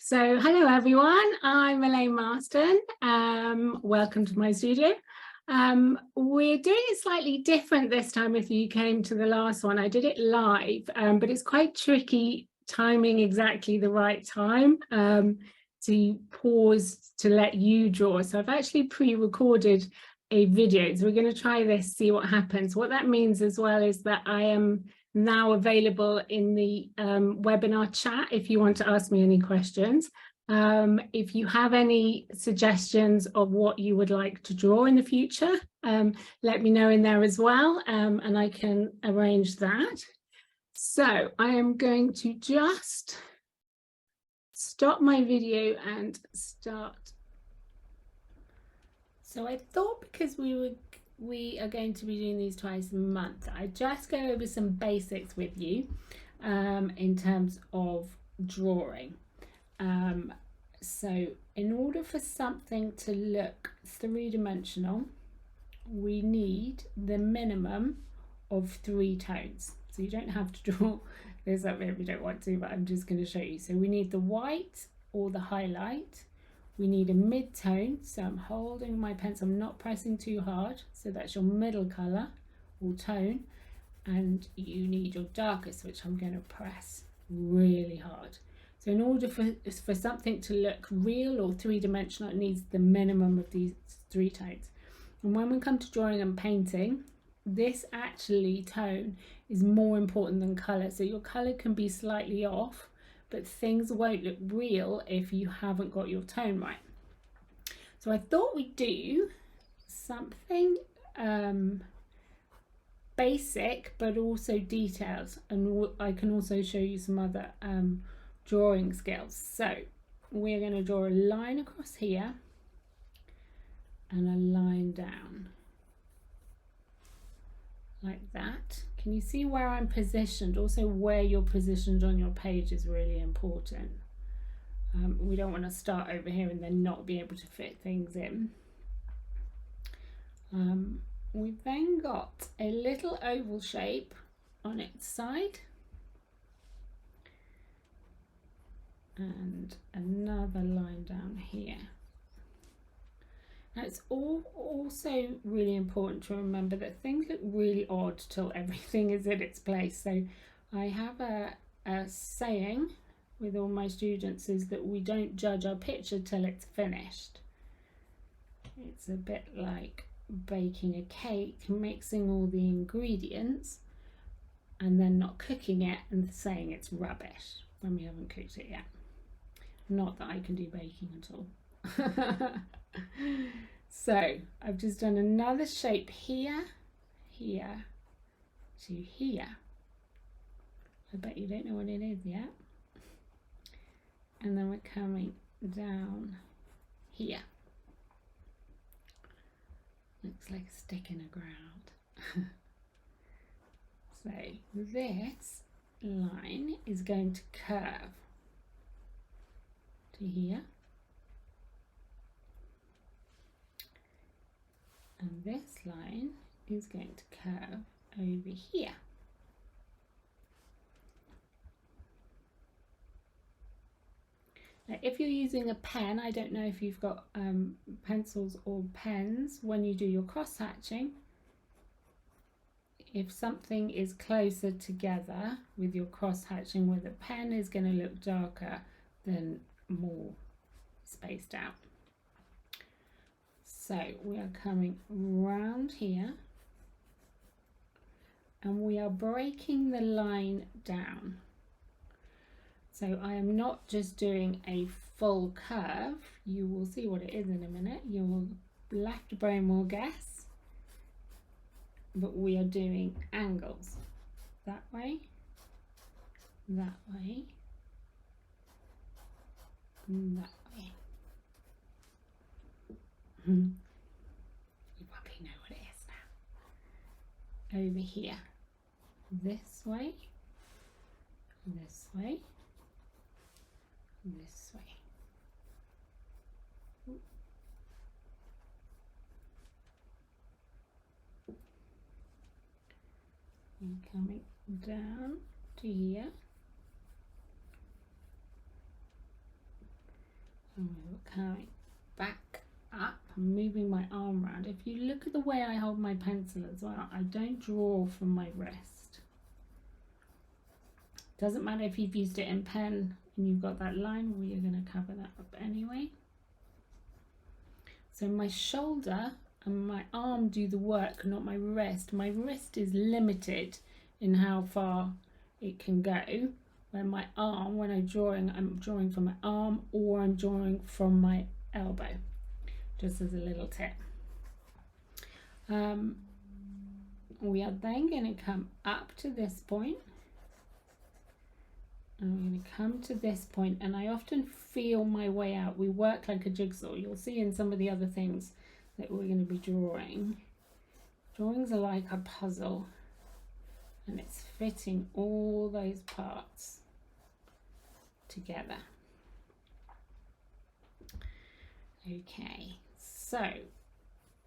So hello everyone, I'm Elaine Marston. Welcome to my studio. We're doing it slightly different this time. If you came to the last one, I did it live, but it's quite tricky timing exactly the right time to pause to let you draw. So I've actually pre-recorded a video. So we're going to try this, see what happens. What that means as well is that I am now available in the webinar chat if you want to ask me any questions. If you have any suggestions of what you would like to draw in the future, let me know in there as well, and I can arrange that. So I am going to just stop my video and start. So I thought because we are going to be doing these twice a month, I'd just go over some basics with you in terms of drawing. So in order for something to look three-dimensional, we need the minimum of 3 tones. So you don't have to draw this up if you don't want to, but I'm just going to show you. So we need the white or the highlight. We need a mid-tone, so I'm holding my pencil, I'm not pressing too hard, so that's your middle colour or tone, and you need your darkest, which I'm going to press really hard. So in order for something to look real or three-dimensional, it needs the minimum of these 3 tones. And when we come to drawing and painting, this actually tone is more important than colour. So your colour can be slightly off, but things won't look real if you haven't got your tone right. So I thought we'd do something basic, but also detailed, and I can also show you some other drawing skills. So we're going to draw a line across here and a line down like that. Can you see where I'm positioned? Also where you're positioned on your page is really important. We don't want to start over here and then not be able to fit things in. We've then got a little oval shape on its side and another line down here. Now it's also really important to remember that things look really odd till everything is in its place. So I have a saying with all my students is that we don't judge our picture till it's finished. It's a bit like baking a cake, mixing all the ingredients and then not cooking it and saying it's rubbish when we haven't cooked it yet. Not that I can do baking at all. So I've just done another shape here, here to here. I bet you don't know what it is yet. And then we're coming down here. Looks like a stick in the ground. So this line is going to curve to here. And this line is going to curve over here. Now, if you're using a pen, I don't know if you've got pencils or pens when you do your cross hatching. If something is closer together with your cross hatching with a pen, is going to look darker than more spaced out. So we are coming round here and we are breaking the line down. So I am not just doing a full curve. You will see what it is in a minute. Your left brain will guess. But we are doing angles. That way, that way, and that way. You probably know what it is now. Over here, this way, this way, this way. And coming down to here. And we're coming back up, I'm moving my arm around. If you look at the way I hold my pencil as well, I don't draw from my wrist. Doesn't matter if you've used it in pen and you've got that line, we are going to cover that up anyway. So my shoulder and my arm do the work, not my wrist. My wrist is limited in how far it can go, where my arm, when I'm drawing from my arm or I'm drawing from my elbow, just as a little tip. We are then going to come up to this point. And we're going to come to this point, and I often feel my way out. We work like a jigsaw. You'll see in some of the other things that we're going to be drawing. Drawings are like a puzzle, and it's fitting all those parts together. Okay, so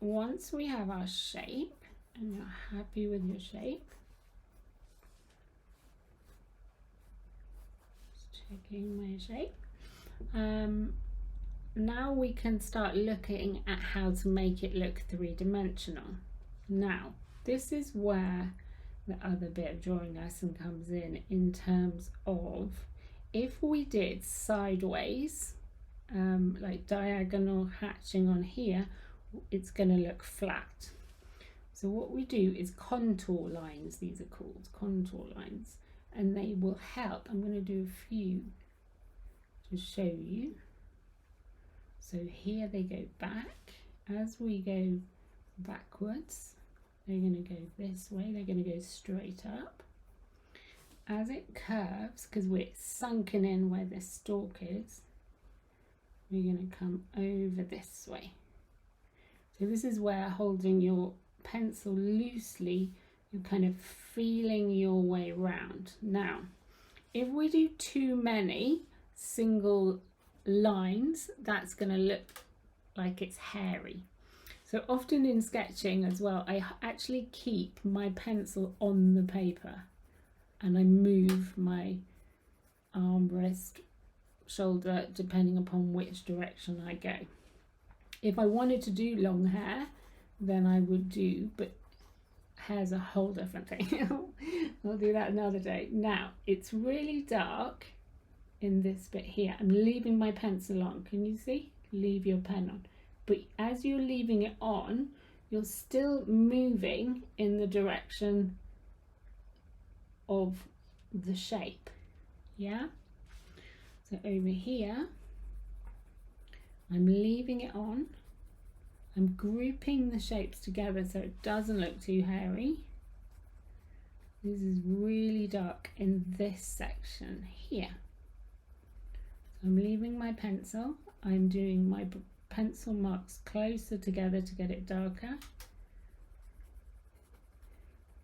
once we have our shape, and you're happy with your shape, checking my shape, now we can start looking at how to make it look three-dimensional. Now this is where the other bit of drawing lesson comes in terms of if we did sideways, like diagonal hatching on here, it's going to look flat. So what we do is contour lines. These are called contour lines, and they will help. I'm going to do a few to show you. So here they go back. As we go backwards, they're going to go this way. They're going to go straight up. As it curves, because we're sunken in where this stalk is, we're going to come over this way. So this is where holding your pencil loosely, you're kind of feeling your way round. Now, if we do too many single lines, that's going to look like it's hairy. So often in sketching as well, I actually keep my pencil on the paper and I move my arm, wrist, shoulder, depending upon which direction I go. If I wanted to do long hair, then I would do, but hair's a whole different thing. I'll do that another day. Now, it's really dark in this bit here. I'm leaving my pencil on. Can you see? Leave your pen on. But as you're leaving it on, you're still moving in the direction of the shape. Yeah? So over here, I'm leaving it on. I'm grouping the shapes together so it doesn't look too hairy. This is really dark in this section here. So I'm leaving my pencil. I'm doing my pencil marks closer together to get it darker.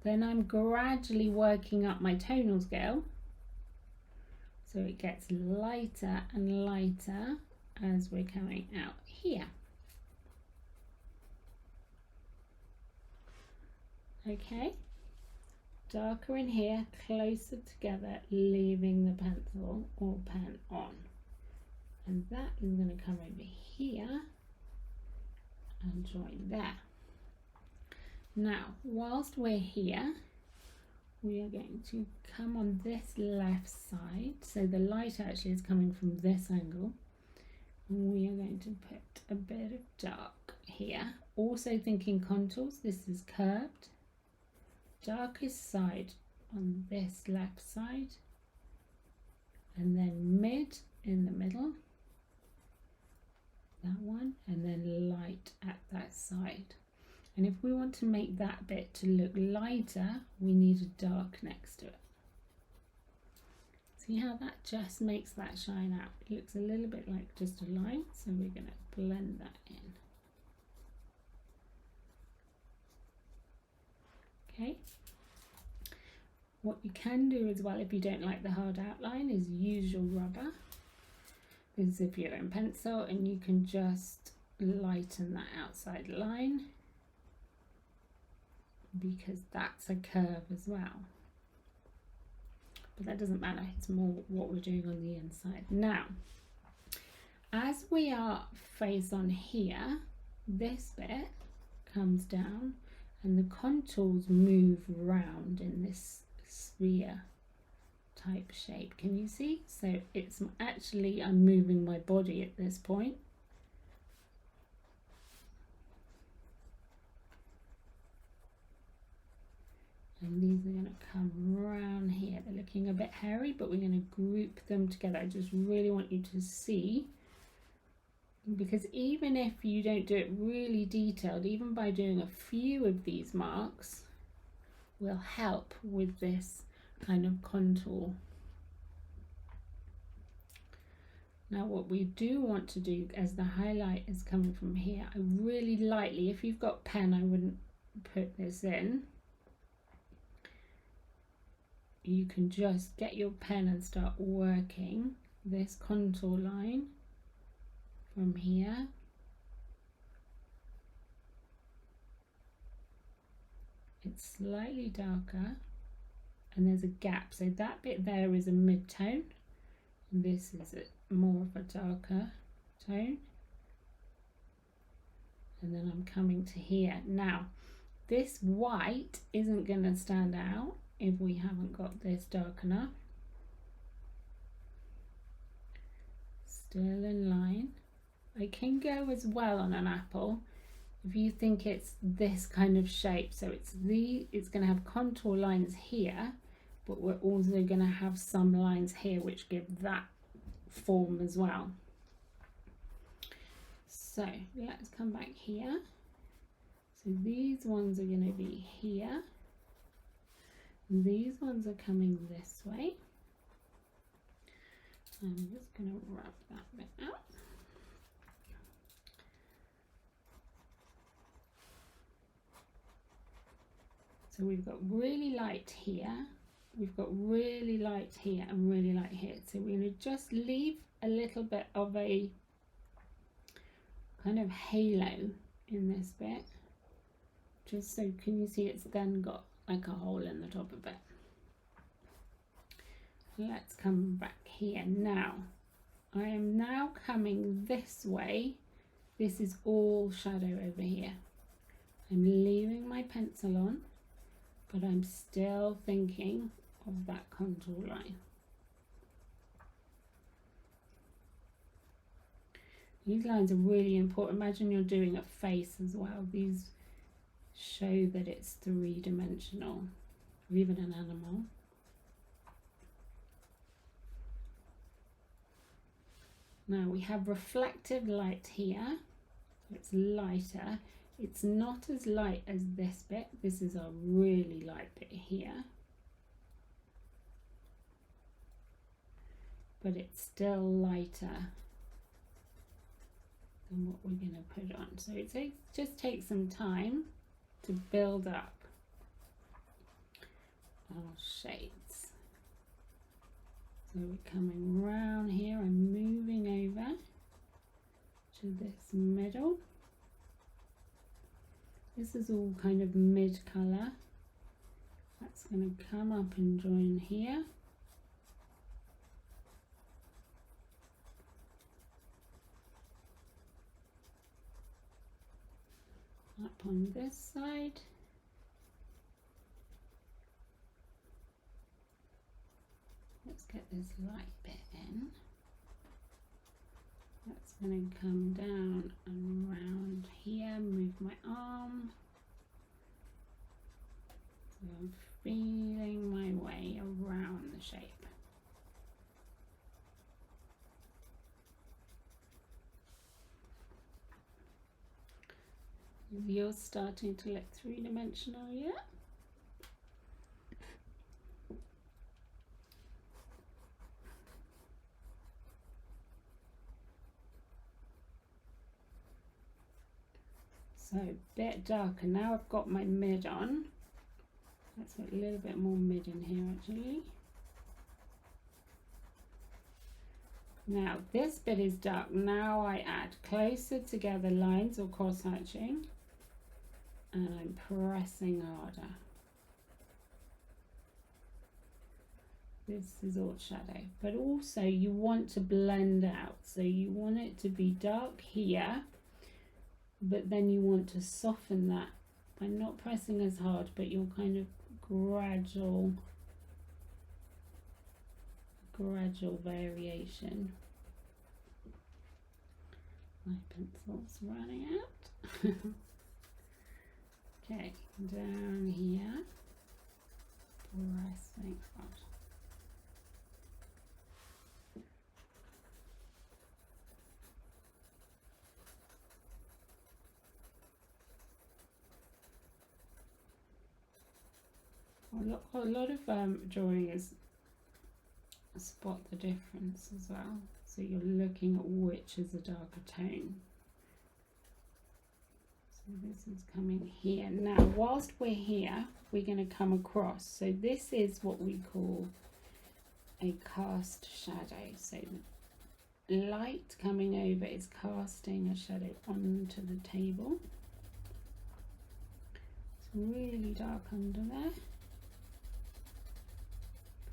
Then I'm gradually working up my tonal scale so it gets lighter and lighter as we're coming out here. Okay, darker in here, closer together, leaving the pencil or pen on. And that is going to come over here and join there. Now, whilst we're here, we are going to come on this left side. So the light actually is coming from this angle. And we are going to put a bit of dark here. Also thinking contours, this is curved. Darkest side on this left side, and then mid in the middle, that one, and then light at that side. And if we want to make that bit to look lighter, we need a dark next to it. See how that just makes that shine out? It looks a little bit like just a line, so we're going to blend that in. Okay. What you can do as well, if you don't like the hard outline, is use your rubber. This is if you're in pencil, and you can just lighten that outside line because that's a curve as well. But that doesn't matter, it's more what we're doing on the inside. Now, as we are face on here, this bit comes down and the contours move round in this sphere type shape. Can you see? So it's actually, I'm moving my body at this point. And these are going to come round here. They're looking a bit hairy, but we're going to group them together. I just really want you to see, because even if you don't do it really detailed, even by doing a few of these marks will help with this kind of contour. Now what we do want to do, as the highlight is coming from here, I really lightly, if you've got pen, I wouldn't put this in. You can just get your pen and start working this contour line from here. It's slightly darker and there's a gap, so that bit there is a mid-tone and this is more of a darker tone, and then I'm coming to here. Now this white isn't going to stand out if we haven't got this dark enough. Still in line. I can go as well on an apple if you think it's this kind of shape, so it's going to have contour lines here, but we're also going to have some lines here which give that form as well. So let's come back here. So these ones are going to be here. These ones are coming this way. I'm just going to rub that bit out. So we've got really light here, we've got really light here and really light here. So we're going to just leave a little bit of a kind of halo in this bit. Just so, can you see it's then got like a hole in the top of it. Let's come back here now. I am now coming this way. This is all shadow over here. I'm leaving my pencil on, but I'm still thinking of that contour line. These lines are really important. Imagine you're doing a face as well. These show that it's three-dimensional, or even an animal. Now we have reflective light here, so it's lighter. It's not as light as this bit. This is a really light bit here, but it's still lighter than what we're going to put on. So it just takes some time to build up our shades. So we're coming round here and moving over to this middle. This is all kind of mid colour. That's going to come up and join here. Up on this side. Let's get this light bit in. That's going to come down and around here, move my arm. So I'm feeling my way around the shape. You're starting to look three-dimensional yet? So a bit darker. Now I've got my mid on. Let's put a little bit more mid in here actually. Now this bit is dark. Now I add closer together lines or cross hatching, and I'm pressing harder. This is all shadow, but also you want to blend out, so you want it to be dark here, but then you want to soften that by not pressing as hard, but your kind of gradual variation. My pencil's running out. Okay, down here, pressing hard. A lot of drawing is spot the difference as well. So you're looking at which is a darker tone. So this is coming here. Now, whilst we're here, we're going to come across. So this is what we call a cast shadow. So the light coming over is casting a shadow onto the table. It's really dark under there.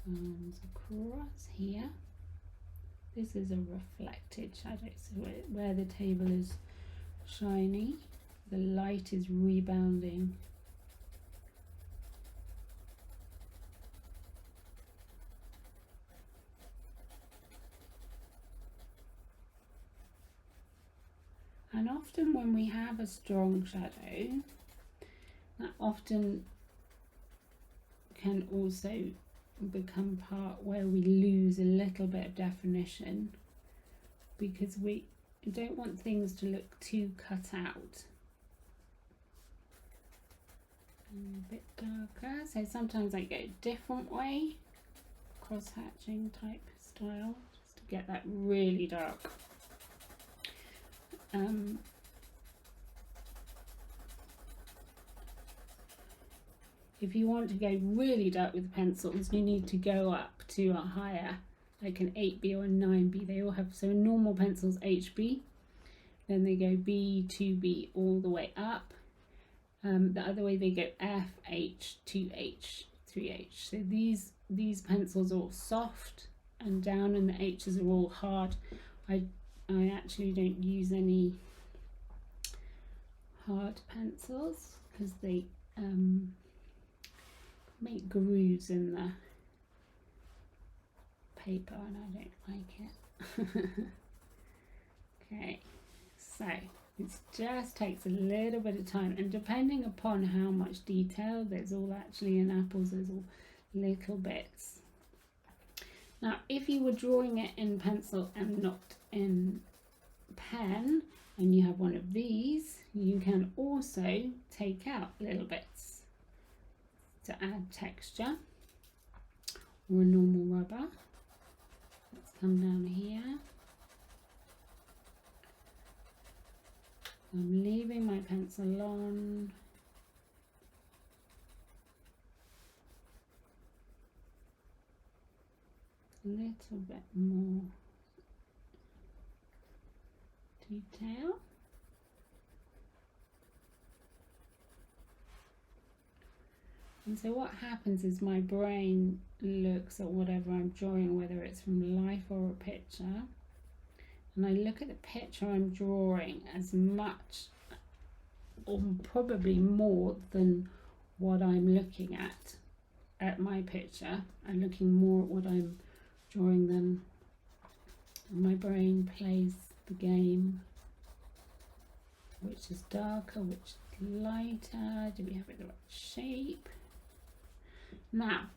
Comes across here. This is a reflected shadow, so where the table is shiny, the light is rebounding. And often when we have a strong shadow, that often can also become part where we lose a little bit of definition, because we don't want things to look too cut out. And a bit darker, so sometimes I go a different way, cross hatching type style, just to get that really dark. If you want to go really dark with pencils, you need to go up to a higher, like an 8B or a 9B. They all have, so normal pencils HB, then they go B, 2B, all the way up. The other way they go F, H, 2H, 3H. So these pencils are all soft and down, and the H's are all hard. I actually don't use any hard pencils because they make grooves in the paper and I don't like it. Okay, so it just takes a little bit of time, and depending upon how much detail, there's all actually in apples, there's all little bits. Now if you were drawing it in pencil and not in pen, and you have one of these, you can also take out little bits to add texture, or a normal rubber. Let's come down here. I'm leaving my pencil on. A little bit more detail. And so what happens is my brain looks at whatever I'm drawing, whether it's from life or a picture, and I look at the picture I'm drawing as much, or probably more than what I'm looking at my picture. I'm looking more at what I'm drawing than my brain plays the game. Which is darker, which is lighter? Do we have it the right shape? Now,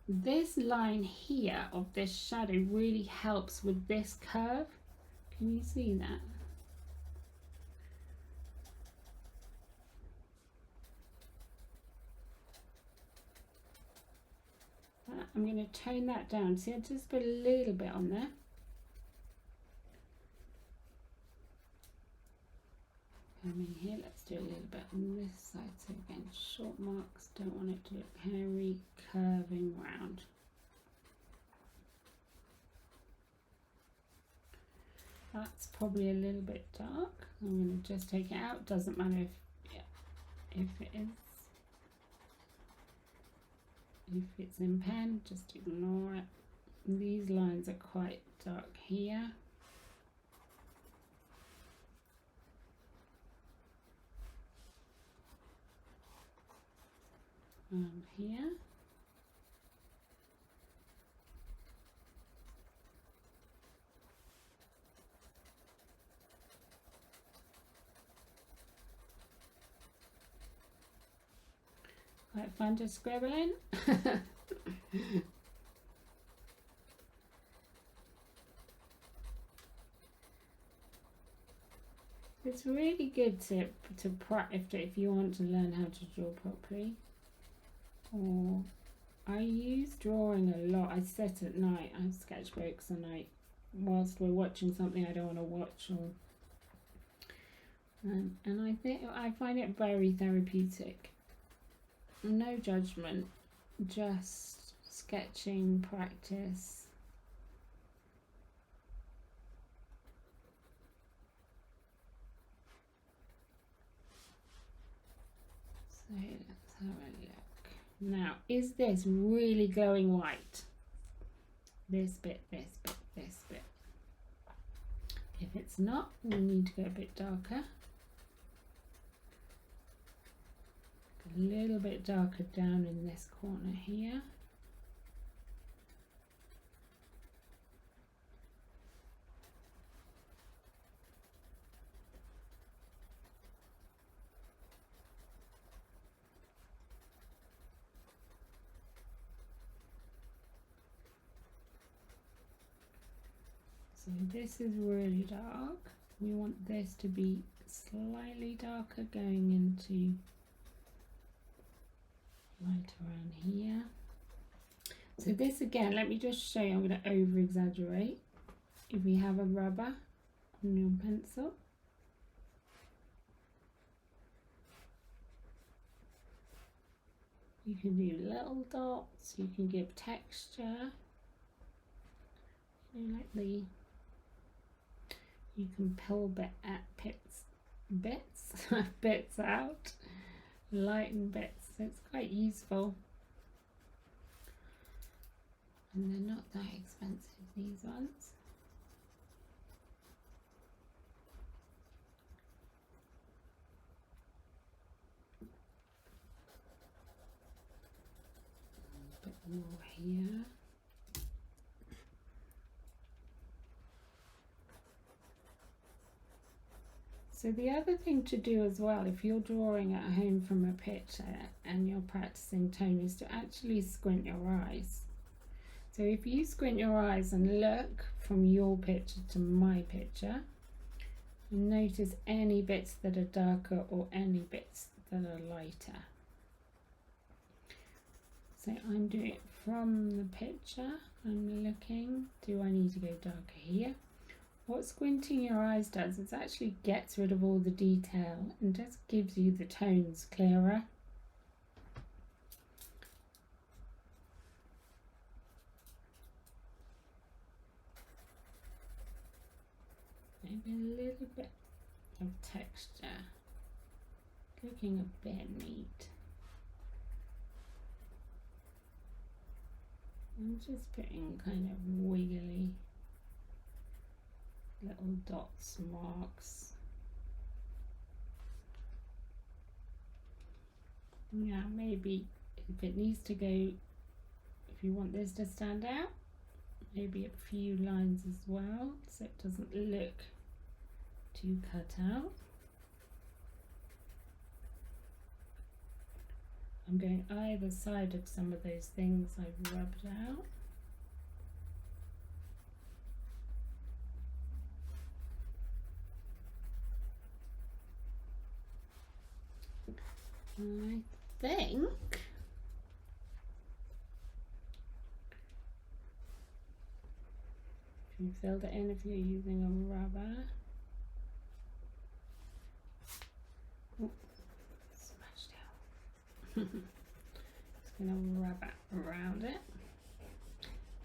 this line here of this shadow really helps with this curve. Can you see that? I'm going to tone that down. See, I just put a little bit on there. Come in here, let's do a little bit on this side. So again, short marks, don't want it to look hairy, curving round. That's probably a little bit dark. I'm going to just take it out. Doesn't matter if it is. If it's in pen, just ignore it. These lines are quite dark here. Here. Quite fun to scribble in. It's really good to practice if you want to learn how to draw properly. Or I use drawing a lot. I sit at night. I have sketchbooks and whilst we're watching something I don't want to watch, or and I find it very therapeutic. No judgment, just sketching practice. So let's have a look. Now, is this really glowing white? This bit, this bit, this bit. If it's not, we need to go a bit darker. A little bit darker down in this corner here. So this is really dark. We want this to be slightly darker going into right around here. So this again, let me just show you, I'm going to over exaggerate. If you have a rubber on your pencil, you can do little dots, you can give texture, you can pull bits out, lighten bits, so it's quite useful. And they're not that expensive, these ones. A bit more here. So the other thing to do as well, if you're drawing at home from a picture and you're practicing tone, is to actually squint your eyes. So if you squint your eyes and look from your picture to my picture, and notice any bits that are darker or any bits that are lighter. So I'm doing it from the picture, I'm looking, do I need to go darker here? What squinting your eyes does is actually gets rid of all the detail and just gives you the tones clearer. Maybe a little bit of texture, looking a bit neat. I'm just putting kind of wiggly little dots, marks. Yeah, maybe if it needs to go, if you want this to stand out, maybe a few lines as well, so it doesn't look too cut out. I'm going either side of some of those things I've rubbed out. I think if you filled it in, if you're using a rubber, oh, smashed out. Just going to rub it around it.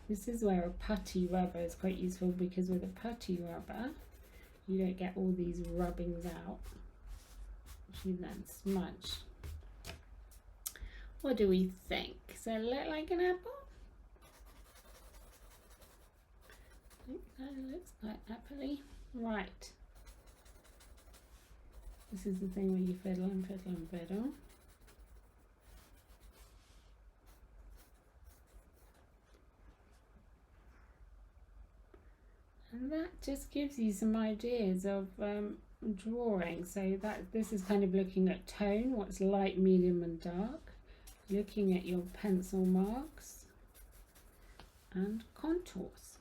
This is where a putty rubber is quite useful, because with a putty rubber you don't get all these rubbings out, which you then smudge. What do we think? Does it look like an apple? think that looks like apple-y. Right. This is the thing where you fiddle and fiddle and fiddle. And that just gives you some ideas of drawing. So this is kind of looking at tone, what's light, medium and dark, looking at your pencil marks and contours.